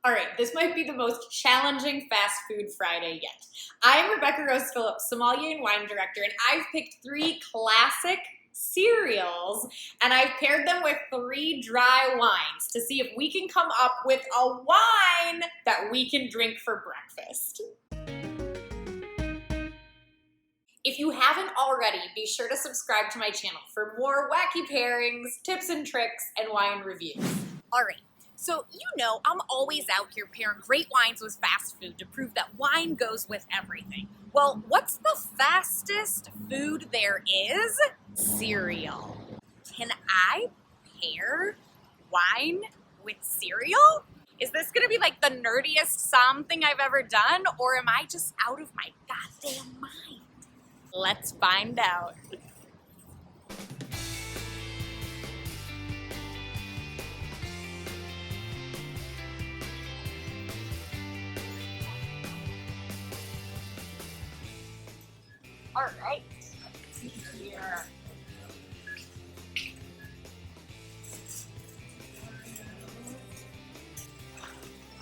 All right, this might be the most challenging fast food Friday yet. I am Rebecca Rose Phillips, sommelier and wine director, and I've picked 3 classic cereals, and I've paired them with 3 dry wines to see if we can come up with a wine that we can drink for breakfast. If you haven't already, be sure to subscribe to my channel for more wacky pairings, tips and tricks, and wine reviews. All right. So, you know, I'm always out here pairing great wines with fast food to prove that wine goes with everything. Well, what's the fastest food there is? Cereal. Can I pair wine with cereal? Is this gonna be like the nerdiest something I've ever done, or am I just out of my goddamn mind? Let's find out. All right, let's see here.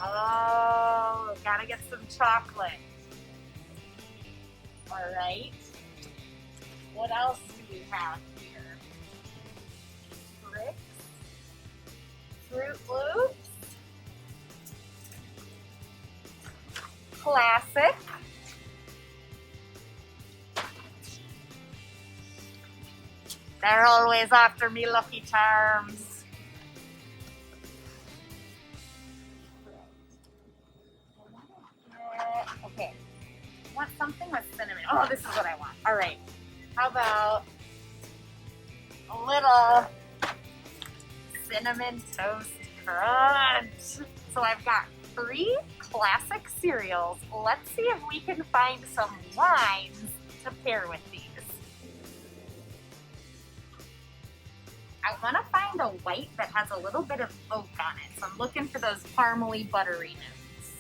Oh, gotta get some chocolate. All right. What else do we have here? Bricks, Froot Loops, classic. They're always after me, Lucky Charms. Okay, want something with cinnamon. Oh, this is what I want. All right, how about a little cinnamon toast crunch? So I've got 3 classic cereals. Let's see if we can find some wines to pair with these. I want to find a white that has a little bit of oak on it. So I'm looking for those caramely, buttery notes.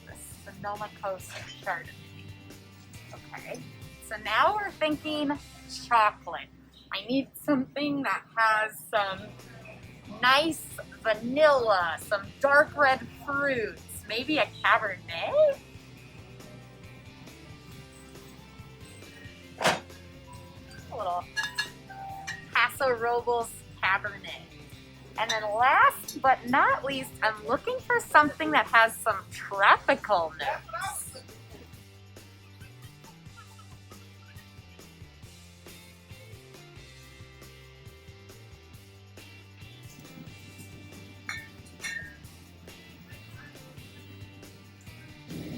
The Sonoma Coast Chardonnay. Okay, so now we're thinking chocolate. I need something that has some nice vanilla, some dark red fruits, maybe a Cabernet? A little Paso Robles Cabernet. And then last but not least, I'm looking for something that has some tropical notes.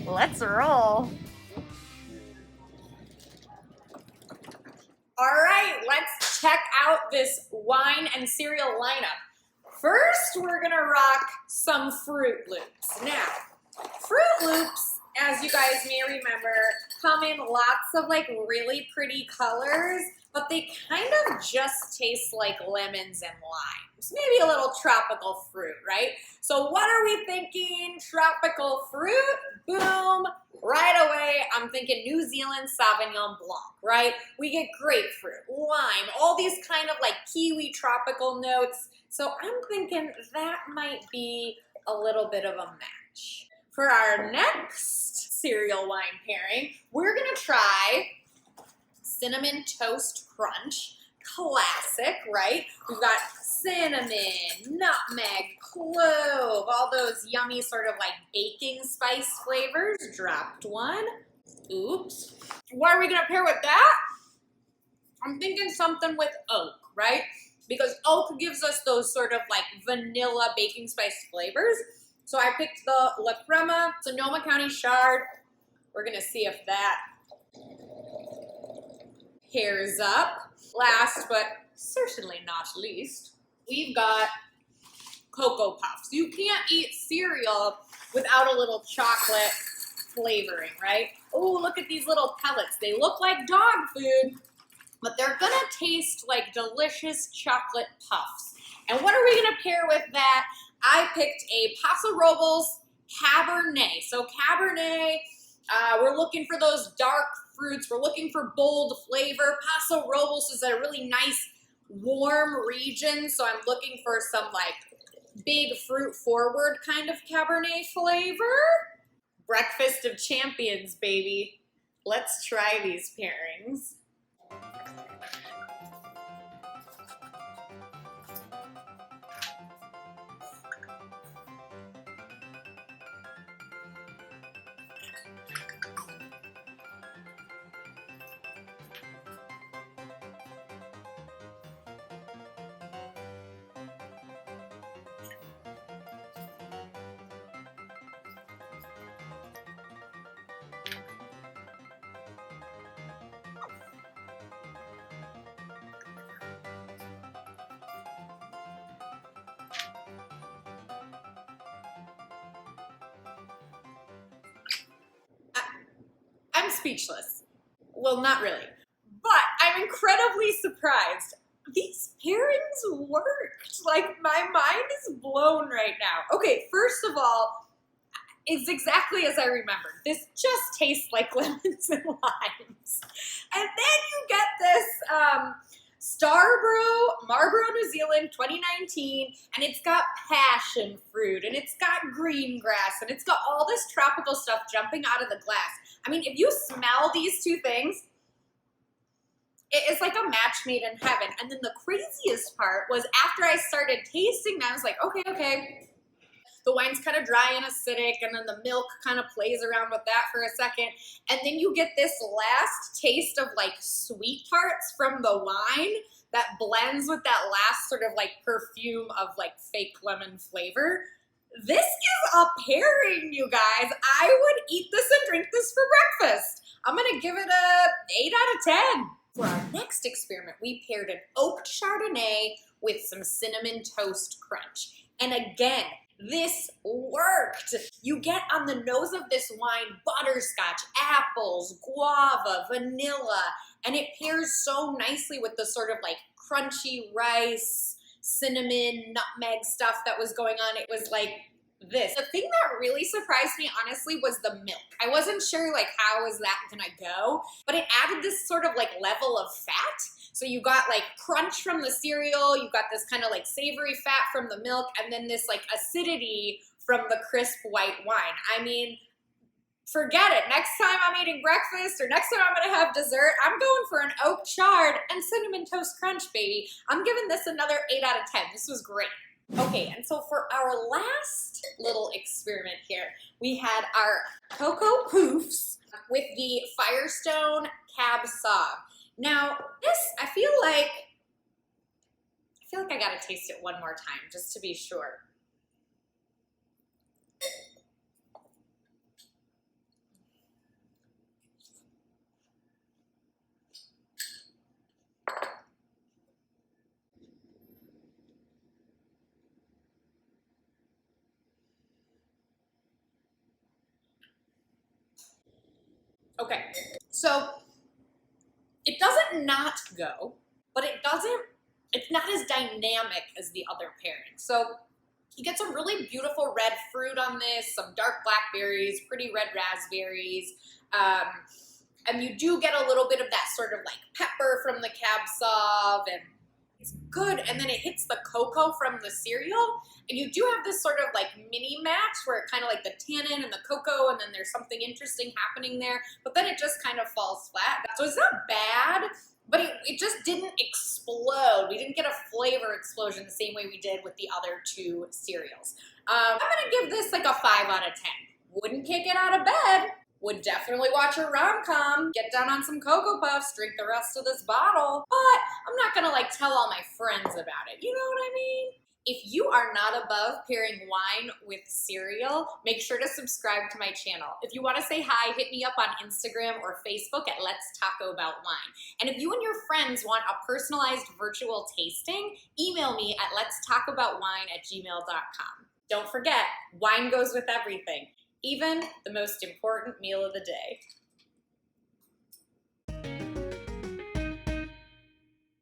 Let's roll. All right, let's check out this wine and cereal lineup. First, we're gonna rock some Froot Loops. Now, Froot Loops, as you guys may remember, come in lots of like really pretty colors, but they kind of just taste like lemons and limes. Maybe a little tropical fruit, right? So what are we thinking? Tropical fruit? Boom. Right away, I'm thinking New Zealand Sauvignon Blanc, right? We get grapefruit, lime, all these kind of like kiwi tropical notes. So I'm thinking that might be a little bit of a match. For our next cereal wine pairing, we're gonna try Cinnamon Toast Crunch. Classic, right? We've got cinnamon, nutmeg, clove, all those yummy sort of like baking spice flavors. Dropped one. Oops. What are we gonna pair with that? I'm thinking something with oak, right? Because oak gives us those sort of like vanilla baking spice flavors. So I picked the La Crema Sonoma County Chard. We're gonna see if that pairs up. Last but certainly not least, we've got Cocoa Puffs. You can't eat cereal without a little chocolate flavoring, right? Oh, look at these little pellets. They look like dog food, but they're gonna taste like delicious chocolate puffs. And what are we gonna pair with that? I picked a Paso Robles Cabernet. So Cabernet, we're looking for those dark fruits. We're looking for bold flavor. Paso Robles is a really nice warm region, so I'm looking for some like big fruit forward kind of Cabernet flavor. Breakfast of champions, baby. Let's try these pairings. I'm speechless. Well, not really. But I'm incredibly surprised. These pairings worked. Like, my mind is blown right now. Okay, first of all, it's exactly as I remembered. This just tastes like lemons and limes. And then you get this Marlborough, New Zealand, 2019, and it's got passion fruit, and it's got green grass, and it's got all this tropical stuff jumping out of the glass. I mean, if you smell these two things, it's like a match made in heaven. And then the craziest part was after I started tasting them, I was like, okay. The wine's kind of dry and acidic, and then the milk kind of plays around with that for a second. And then you get this last taste of like sweet tarts from the wine that blends with that last sort of like perfume of like fake lemon flavor. This is a pairing, you guys. I would eat this and drink this for breakfast. I'm gonna give it a 8 out of 10. For our next experiment, we paired an oaked Chardonnay with some cinnamon toast crunch. And again, this worked. You get on the nose of this wine butterscotch, apples, guava, vanilla, and it pairs so nicely with the sort of like crunchy rice, cinnamon, nutmeg stuff that was going on. It was like this. The thing that really surprised me, honestly, was the milk. I wasn't sure like how is that gonna go, but it added this sort of like level of fat. So you got like crunch from the cereal, you got this kind of like savory fat from the milk, and then this like acidity from the crisp white wine. I mean, forget it. Next time I'm eating breakfast or next time I'm gonna have dessert, I'm going for an oak chard and cinnamon toast crunch, baby. I'm giving this another 8 out of 10. This was great. Okay, and so for our last little experiment here, we had our Cocoa Poofs with the Firestone Cab Sauv. Now, this, I feel like I gotta taste it one more time, just to be sure. Okay, so it doesn't not go, but it's not as dynamic as the other pairing. So you get some really beautiful red fruit on this, some dark blackberries, pretty red raspberries, and you do get a little bit of that sort of like pepper from the Cab Sauv, and it's good. And then it hits the cocoa from the cereal, and you do have this sort of like mini match where it kind of like the tannin and the cocoa, and then there's something interesting happening there, but then it just kind of falls flat. So it's not bad, but it just didn't explode. We didn't get a flavor explosion the same way we did with the other two cereals. I'm gonna give this like a 5 out of 10. Wouldn't kick it out of bed. Would definitely watch a rom-com, get down on some Cocoa Puffs, drink the rest of this bottle, but I'm not gonna like tell all my friends about it. You know what I mean? If you are not above pairing wine with cereal, make sure to subscribe to my channel. If you want to say hi, hit me up on Instagram or Facebook at Let's Talk About Wine. And if you and your friends want a personalized virtual tasting, email me at letstalkaboutwine@gmail.com. Don't forget, wine goes with everything, even the most important meal of the day.